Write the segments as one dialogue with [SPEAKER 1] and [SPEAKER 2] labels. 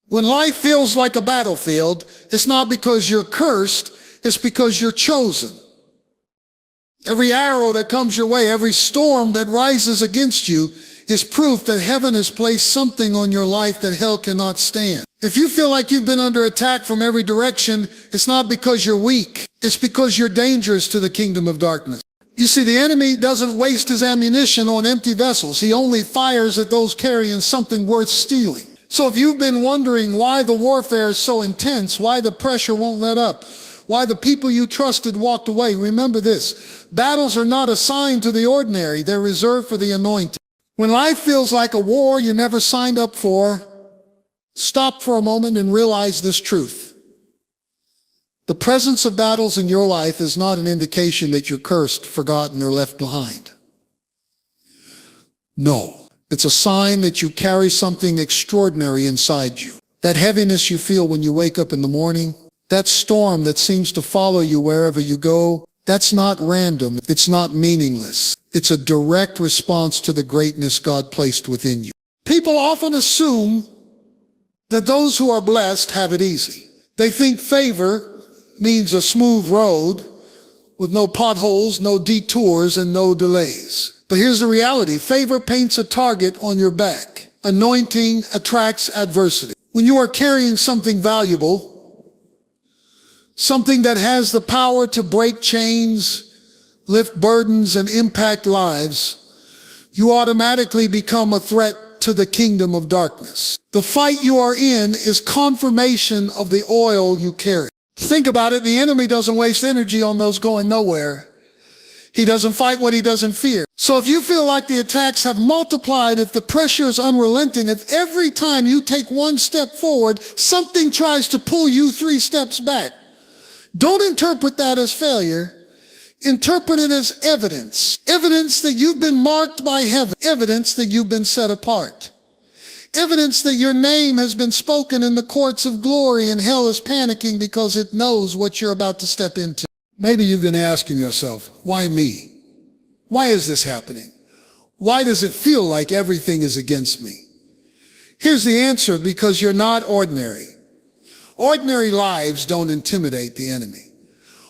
[SPEAKER 1] When life feels like a battlefield, it's not because you're cursed, it's because you're chosen. Every arrow that comes your way, every storm that rises against you is proof that heaven has placed something on your life that hell cannot stand. If you feel like you've been under attack from every direction, it's not because you're weak. It's because you're dangerous to the kingdom of darkness. You see, the enemy doesn't waste his ammunition on empty vessels. He only fires at those carrying something worth stealing. So if you've been wondering why the warfare is so intense, why the pressure won't let up, why the people you trusted walked away, remember this: battles are not assigned to the ordinary, they're reserved for the anointed. When life feels like a war you never signed up for, stop for a moment and realize this truth. The presence of battles in your life is not an indication that you're cursed, forgotten, or left behind. No, it's a sign that you carry something extraordinary inside you. That heaviness you feel when you wake up in the morning, that storm that seems to follow you wherever you go, that's not random, it's not meaningless. It's a direct response to the greatness God placed within you. People often assume that those who are blessed have it easy. They think favor means a smooth road with no potholes, no detours, and no delays. But here's the reality: favor paints a target on your back. Anointing attracts adversity. When you are carrying something valuable, something that has the power to break chains, lift burdens, and impact lives, you automatically become a threat to the kingdom of darkness. The fight you are in is confirmation of the oil you carry. Think about it, the enemy doesn't waste energy on those going nowhere. He doesn't fight what he doesn't fear. So if you feel like the attacks have multiplied, if the pressure is unrelenting, if every time you take one step forward, something tries to pull you 3 steps back, don't interpret that as failure. Interpret it as evidence. Evidence that you've been marked by heaven. Evidence that you've been set apart. Evidence that your name has been spoken in the courts of glory, and hell is panicking because it knows what you're about to step into. Maybe you've been asking yourself, why me? Why is this happening? Why does it feel like everything is against me? Here's the answer: because you're not ordinary. Ordinary lives don't intimidate the enemy.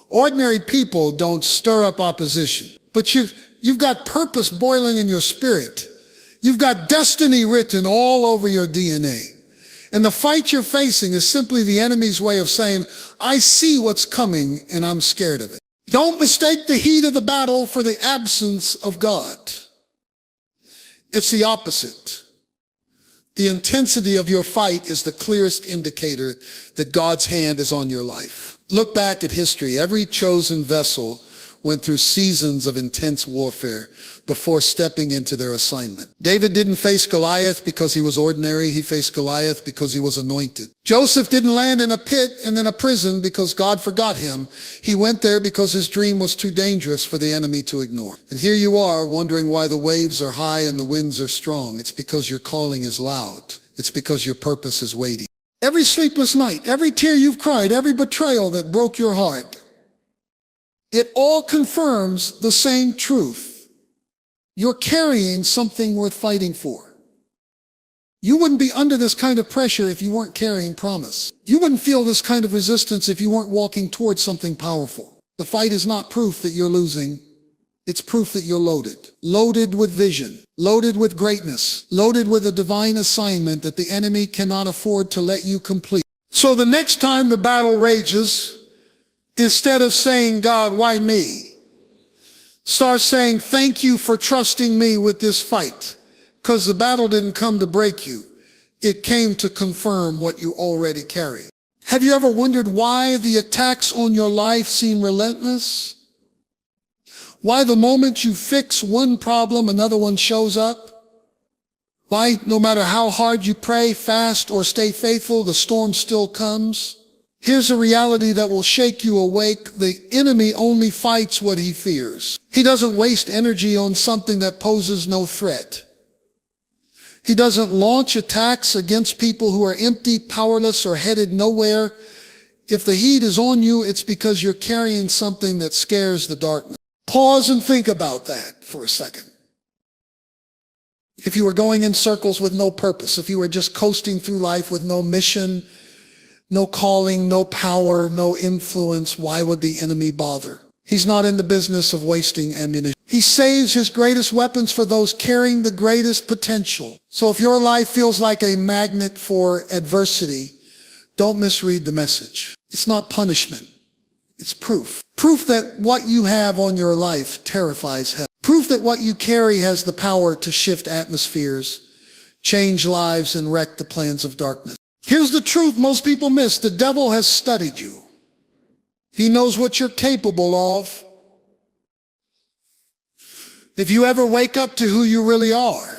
[SPEAKER 1] Ordinary people don't stir up opposition. But you've got purpose boiling in your spirit. You've got destiny written all over your DNA. And the fight you're facing is simply the enemy's way of saying, I see what's coming and I'm scared of it. Don't mistake the heat of the battle for the absence of God. It's the opposite. The intensity of your fight is the clearest indicator that God's hand is on your life. Look back at history. Every chosen vessel went through seasons of intense warfare before stepping into their assignment. David didn't face Goliath because he was ordinary. He faced Goliath because he was anointed. Joseph didn't land in a pit and then a prison because God forgot him. He went there because his dream was too dangerous for the enemy to ignore. And here you are wondering why the waves are high and the winds are strong. It's because your calling is loud. It's because your purpose is weighty. Every sleepless night, every tear you've cried, every betrayal that broke your heart, it all confirms the same truth. You're carrying something worth fighting for. You wouldn't be under this kind of pressure if you weren't carrying promise. You wouldn't feel this kind of resistance if you weren't walking towards something powerful. The fight is not proof that you're losing. It's proof that you're loaded. Loaded with vision, loaded with greatness, loaded with a divine assignment that the enemy cannot afford to let you complete. So the next time the battle rages, instead of saying, God, why me? Start saying, thank you for trusting me with this fight. Because the battle didn't come to break you. It came to confirm what you already carry. Have you ever wondered why the attacks on your life seem relentless? Why the moment you fix one problem, another one shows up? Why, no matter how hard you pray, fast, or stay faithful, the storm still comes? Here's a reality that will shake you awake. The enemy only fights what he fears. He doesn't waste energy on something that poses no threat. He doesn't launch attacks against people who are empty, powerless, or headed nowhere. If the heat is on you, it's because you're carrying something that scares the darkness. Pause and think about that for a second. If you were going in circles with no purpose, if you were just coasting through life with no mission, no calling, no power, no influence, why would the enemy bother? He's not in the business of wasting ammunition. He saves his greatest weapons for those carrying the greatest potential. So if your life feels like a magnet for adversity, don't misread the message. It's not punishment. It's proof. Proof that what you have on your life terrifies hell. Proof that what you carry has the power to shift atmospheres, change lives, and wreck the plans of darkness. Here's the truth most people miss. The devil has studied you. He knows what you're capable of. If you ever wake up to who you really are,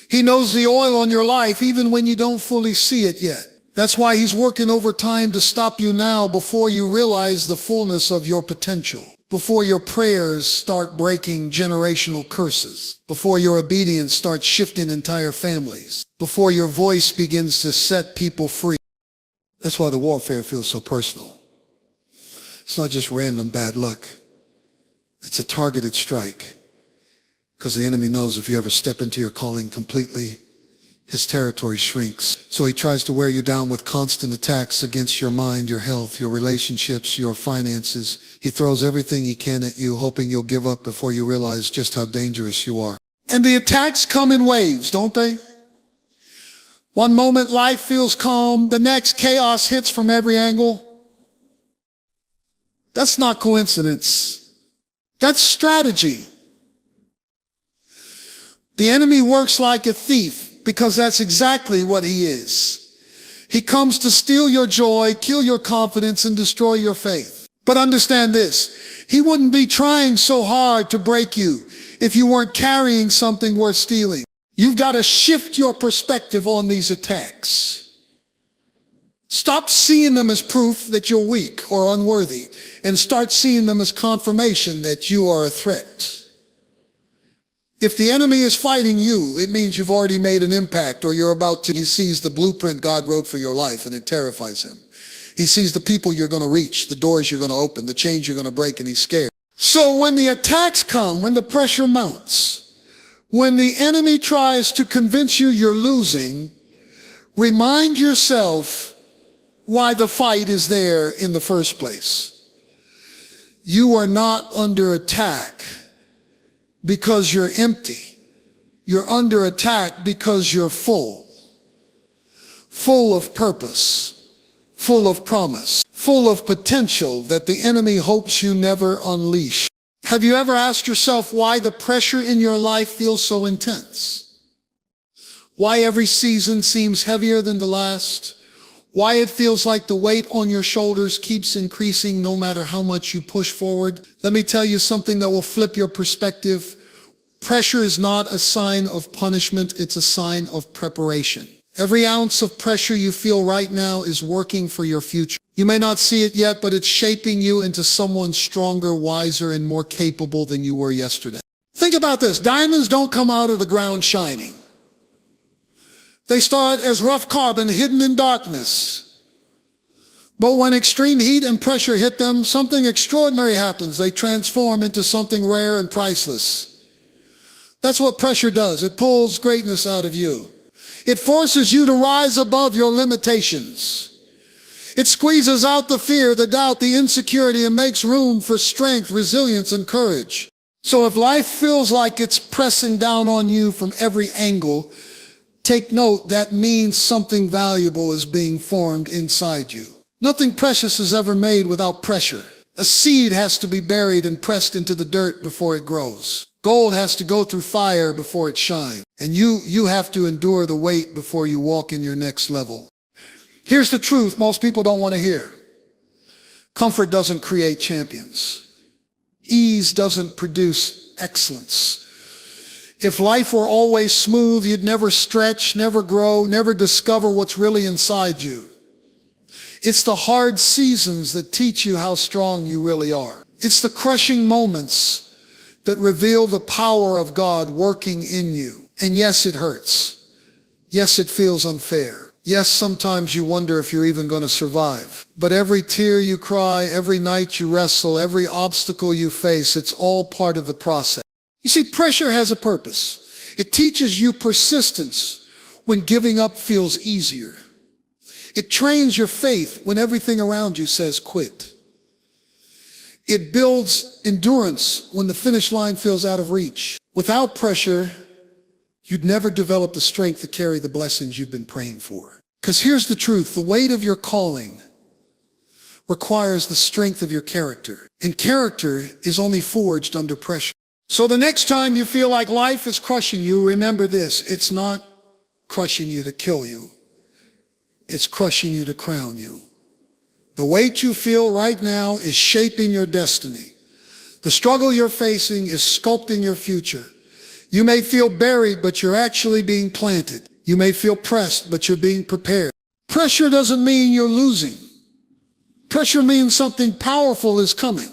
[SPEAKER 1] he knows the oil on your life even when you don't fully see it yet. That's why he's working overtime to stop you now before you realize the fullness of your potential, before your prayers start breaking generational curses, before your obedience starts shifting entire families, before your voice begins to set people free. That's why the warfare feels so personal. It's not just random bad luck. It's a targeted strike. Because the enemy knows if you ever step into your calling completely, his territory shrinks. So he tries to wear you down with constant attacks against your mind, your health, your relationships, your finances. He throws everything he can at you, hoping you'll give up before you realize just how dangerous you are. And the attacks come in waves, don't they? One moment life feels calm, the next chaos hits from every angle. That's not coincidence. That's strategy. The enemy works like a thief because that's exactly what he is. He comes to steal your joy, kill your confidence, and destroy your faith. But understand this, he wouldn't be trying so hard to break you if you weren't carrying something worth stealing. You've got to shift your perspective on these attacks. Stop seeing them as proof that you're weak or unworthy, and start seeing them as confirmation that you are a threat. If the enemy is fighting you, it means you've already made an impact, or you're about to. He sees the blueprint God wrote for your life, and it terrifies him. He sees the people you're going to reach, the doors you're going to open, the chains you're going to break, and he's scared. So when the attacks come, when the pressure mounts, when the enemy tries to convince you you're losing, remind yourself why the fight is there in the first place. You are not under attack because you're empty. You're under attack because you're full. Full of purpose, full of promise, full of potential that the enemy hopes you never unleash. Have you ever asked yourself why the pressure in your life feels so intense? Why every season seems heavier than the last? Why it feels like the weight on your shoulders keeps increasing no matter how much you push forward? Let me tell you something that will flip your perspective. Pressure is not a sign of punishment, it's a sign of preparation. Every ounce of pressure you feel right now is working for your future. You may not see it yet, but it's shaping you into someone stronger, wiser, and more capable than you were yesterday. Think about this. Diamonds don't come out of the ground shining. They start as rough carbon hidden in darkness. But when extreme heat and pressure hit them, something extraordinary happens. They transform into something rare and priceless. That's what pressure does. It pulls greatness out of you. It forces you to rise above your limitations. It squeezes out the fear, the doubt, the insecurity, and makes room for strength, resilience, and courage. So if life feels like it's pressing down on you from every angle, take note, that means something valuable is being formed inside you. Nothing precious is ever made without pressure. A seed has to be buried and pressed into the dirt before it grows. Gold has to go through fire before it shines. And you have to endure the weight before you walk in your next level. Here's the truth most people don't want to hear. Comfort doesn't create champions. Ease doesn't produce excellence. If life were always smooth, you'd never stretch, never grow, never discover what's really inside you. It's the hard seasons that teach you how strong you really are. It's the crushing moments that reveal the power of God working in you. And yes, it hurts. Yes, it feels unfair. Yes, sometimes you wonder if you're even going to survive. But every tear you cry, every night you wrestle, every obstacle you face, it's all part of the process. You see, pressure has a purpose. It teaches you persistence when giving up feels easier. It trains your faith when everything around you says quit. It builds endurance when the finish line feels out of reach. Without pressure, you'd never develop the strength to carry the blessings you've been praying for. Because here's the truth, the weight of your calling requires the strength of your character. And character is only forged under pressure. So the next time you feel like life is crushing you, remember this, it's not crushing you to kill you. It's crushing you to crown you. The weight you feel right now is shaping your destiny. The struggle you're facing is sculpting your future. You may feel buried, but you're actually being planted. You may feel pressed, but you're being prepared. Pressure doesn't mean you're losing. Pressure means something powerful is coming.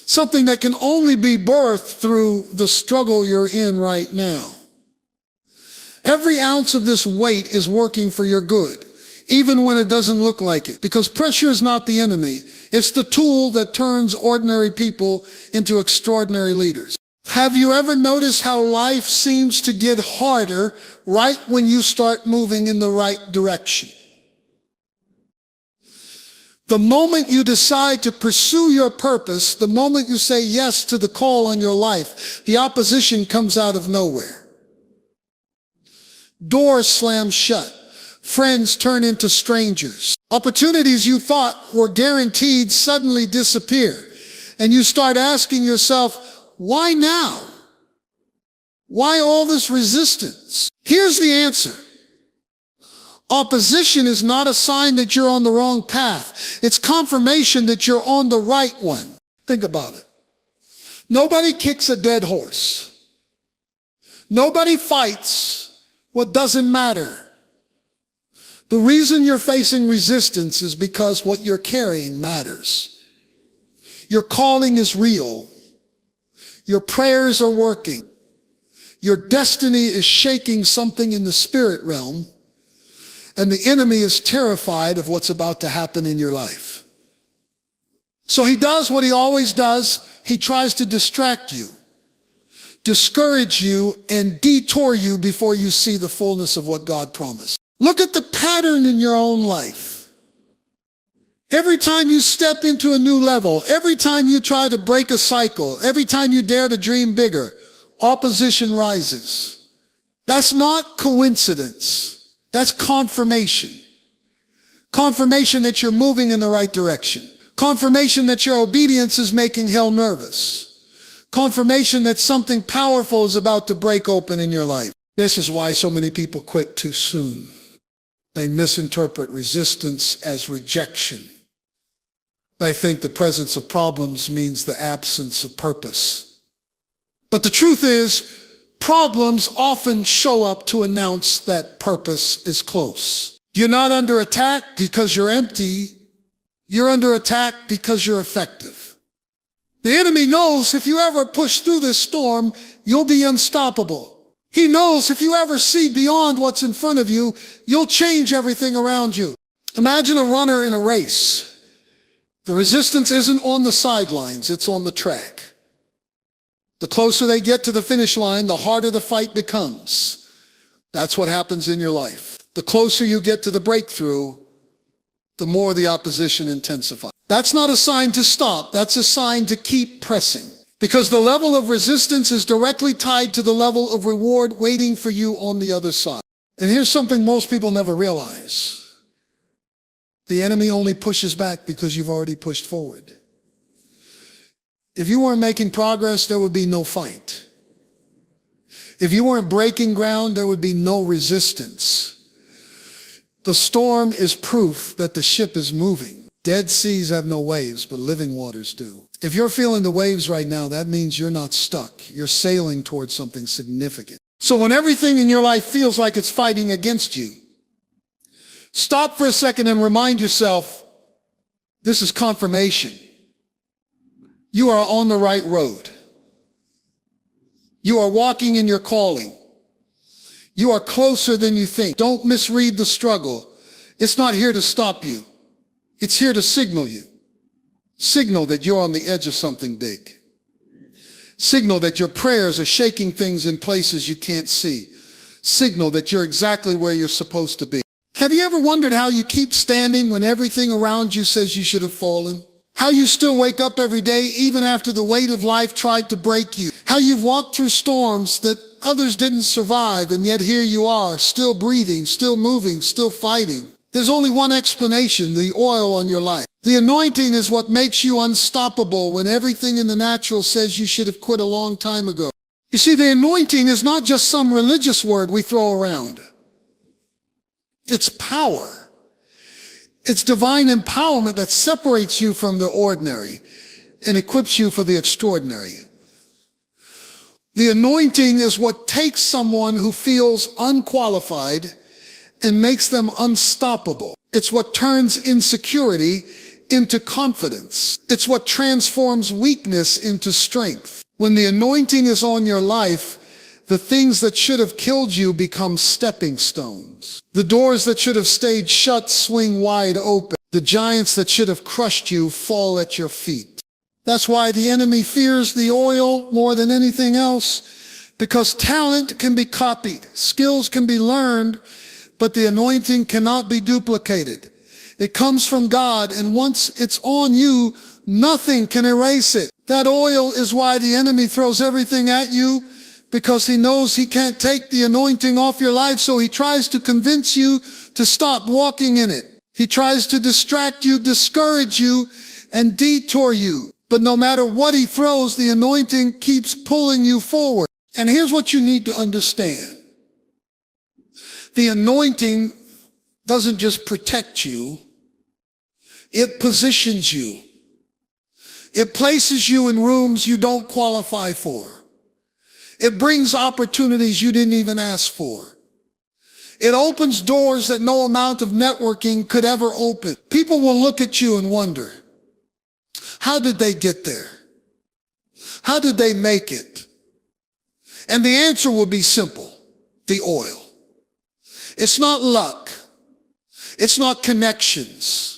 [SPEAKER 1] Something that can only be birthed through the struggle you're in right now. Every ounce of this weight is working for your good, even when it doesn't look like it. Because pressure is not the enemy. It's the tool that turns ordinary people into extraordinary leaders. Have you ever noticed how life seems to get harder right when you start moving in the right direction? The moment you decide to pursue your purpose, the moment you say yes to the call on your life, the opposition comes out of nowhere. Doors slam shut. Friends turn into strangers. Opportunities you thought were guaranteed suddenly disappear. And you start asking yourself, why now? Why all this resistance? Here's the answer. Opposition is not a sign that you're on the wrong path. It's confirmation that you're on the right one. Think about it. Nobody kicks a dead horse. Nobody fights what doesn't matter. The reason you're facing resistance is because what you're carrying matters. Your calling is real. Your prayers are working. Your destiny is shaking something in the spirit realm, and the enemy is terrified of what's about to happen in your life. So he does what he always does. He tries to distract you, discourage you, and detour you before you see the fullness of what God promised. Look at the pattern in your own life. Every time you step into a new level, every time you try to break a cycle, every time you dare to dream bigger, opposition rises. That's not coincidence. That's confirmation. Confirmation that you're moving in the right direction. Confirmation that your obedience is making hell nervous. Confirmation that something powerful is about to break open in your life. This is why so many people quit too soon. They misinterpret resistance as rejection. They think the presence of problems means the absence of purpose. But the truth is, problems often show up to announce that purpose is close. You're not under attack because you're empty. You're under attack because you're effective. The enemy knows if you ever push through this storm, you'll be unstoppable. He knows if you ever see beyond what's in front of you, you'll change everything around you. Imagine a runner in a race. The resistance isn't on the sidelines, it's on the track. The closer they get to the finish line, the harder the fight becomes. That's what happens in your life. The closer you get to the breakthrough, the more the opposition intensifies. That's not a sign to stop, that's a sign to keep pressing. Because the level of resistance is directly tied to the level of reward waiting for you on the other side. And here's something most people never realize. The enemy only pushes back because you've already pushed forward. If you weren't making progress, there would be no fight. If you weren't breaking ground, there would be no resistance. The storm is proof that the ship is moving. Dead seas have no waves, but living waters do. If you're feeling the waves right now, that means you're not stuck. You're sailing towards something significant. So when everything in your life feels like it's fighting against you, stop for a second and remind yourself, this is confirmation. You are on the right road. You are walking in your calling. You are closer than you think. Don't misread the struggle. It's not here to stop you. It's here to signal you. Signal that you're on the edge of something big. Signal that your prayers are shaking things in places you can't see. Signal that you're exactly where you're supposed to be. Have you ever wondered how you keep standing when everything around you says you should have fallen? How you still wake up every day even after the weight of life tried to break you? How you've walked through storms that others didn't survive, and yet here you are, still breathing, still moving, still fighting. There's only one explanation: the oil on your life. The anointing is what makes you unstoppable when everything in the natural says you should have quit a long time ago. You see, the anointing is not just some religious word we throw around. It's power. It's divine empowerment that separates you from the ordinary and equips you for the extraordinary. The anointing is what takes someone who feels unqualified and makes them unstoppable. It's what turns insecurity into confidence. It's what transforms weakness into strength. When the anointing is on your life, the things that should have killed you become stepping stones. The doors that should have stayed shut swing wide open. The giants that should have crushed you fall at your feet. That's why the enemy fears the oil more than anything else, because talent can be copied, skills can be learned, but the anointing cannot be duplicated. It comes from God, and once it's on you, nothing can erase it. That oil is why the enemy throws everything at you, because he knows he can't take the anointing off your life, so he tries to convince you to stop walking in it. He tries to distract you, discourage you, and detour you. But no matter what he throws, the anointing keeps pulling you forward. And here's what you need to understand. The anointing doesn't just protect you, it positions you. It places you in rooms you don't qualify for. It brings opportunities you didn't even ask for. It opens doors that no amount of networking could ever open. People will look at you and wonder, how did they get there? How did they make it? And the answer will be simple: the oil. It's not luck. It's not connections.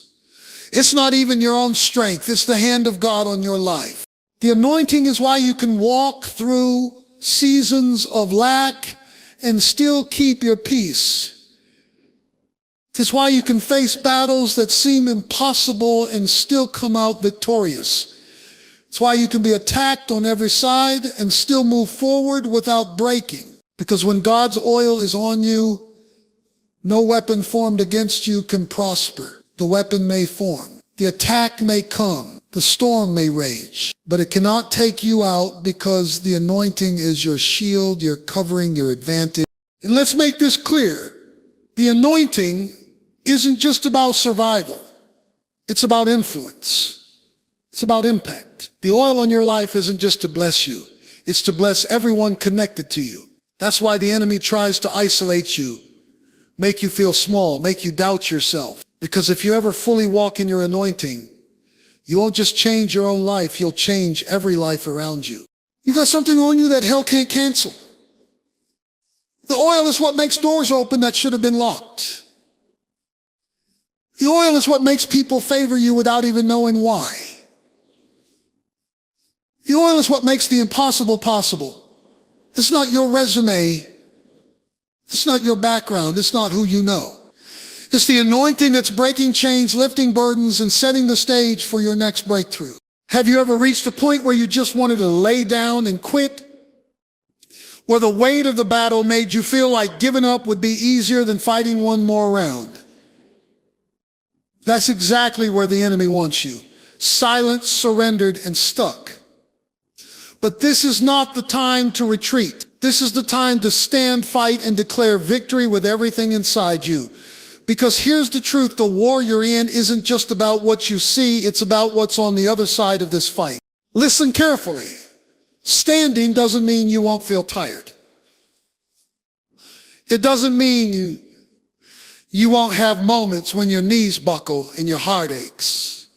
[SPEAKER 1] It's not even your own strength. It's the hand of God on your life. The anointing is why you can walk through seasons of lack and still keep your peace. It's why you can face battles that seem impossible and still come out victorious. It's why you can be attacked on every side and still move forward without breaking. Because when God's oil is on you, no weapon formed against you can prosper. The weapon may form, the attack may come, the storm may rage, but it cannot take you out, because the anointing is your shield, your covering, your advantage. And let's make this clear. The anointing isn't just about survival. It's about influence. It's about impact. The oil on your life isn't just to bless you. It's to bless everyone connected to you. That's why the enemy tries to isolate you, make you feel small, make you doubt yourself. Because if you ever fully walk in your anointing, you won't just change your own life, you'll change every life around you. You got something on you that hell can't cancel. The oil is what makes doors open that should have been locked. The oil is what makes people favor you without even knowing why. The oil is what makes the impossible possible. It's not your resume. It's not your background. It's not who you know. It's the anointing that's breaking chains, lifting burdens, and setting the stage for your next breakthrough. Have you ever reached a point where you just wanted to lay down and quit? Where the weight of the battle made you feel like giving up would be easier than fighting one more round? That's exactly where the enemy wants you. Silent, surrendered, and stuck. But this is not the time to retreat. This is the time to stand, fight, and declare victory with everything inside you. Because here's the truth: the war you're in isn't just about what you see, it's about what's on the other side of this fight. Listen carefully. Standing doesn't mean you won't feel tired. It doesn't mean you won't have moments when your knees buckle and your heart aches.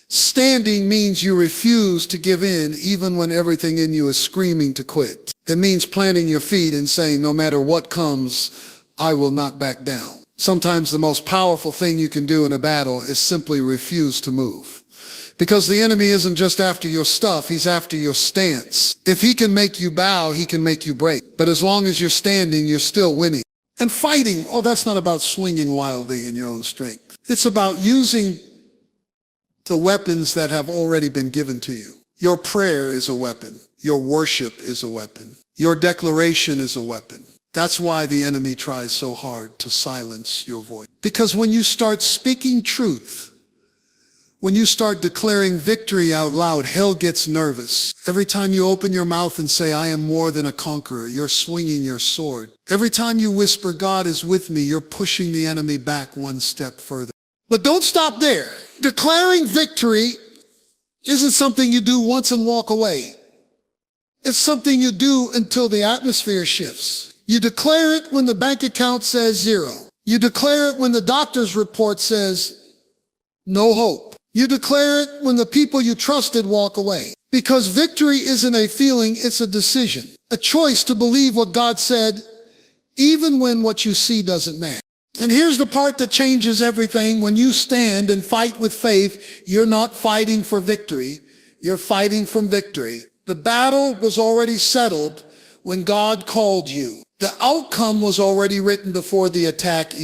[SPEAKER 1] Standing means you refuse to give in even when everything in you is screaming to quit. It means planting your feet and saying, no matter what comes, I will not back down. Sometimes the most powerful thing you can do in a battle is simply refuse to move. Because the enemy isn't just after your stuff, he's after your stance. If he can make you bow, he can make you break. But as long as you're standing, you're still winning. And fighting, oh, that's not about swinging wildly in your own strength. It's about using the weapons that have already been given to you. Your prayer is a weapon. Your worship is a weapon. Your declaration is a weapon. That's why the enemy tries so hard to silence your voice. Because when you start speaking truth, when you start declaring victory out loud, hell gets nervous. Every time you open your mouth and say, I am more than a conqueror, you're swinging your sword. Every time you whisper, God is with me, you're pushing the enemy back one step further. But don't stop there. Declaring victory isn't something you do once and walk away. It's something you do until the atmosphere shifts. You declare it when the bank account says zero. You declare it when the doctor's report says no hope. You declare it when the people you trusted walk away. Because victory isn't a feeling, it's a decision. A choice to believe what God said, even when what you see doesn't match. And here's the part that changes everything. When you stand and fight with faith, you're not fighting for victory. You're fighting from victory. The battle was already settled when God called you. The outcome was already written before the attack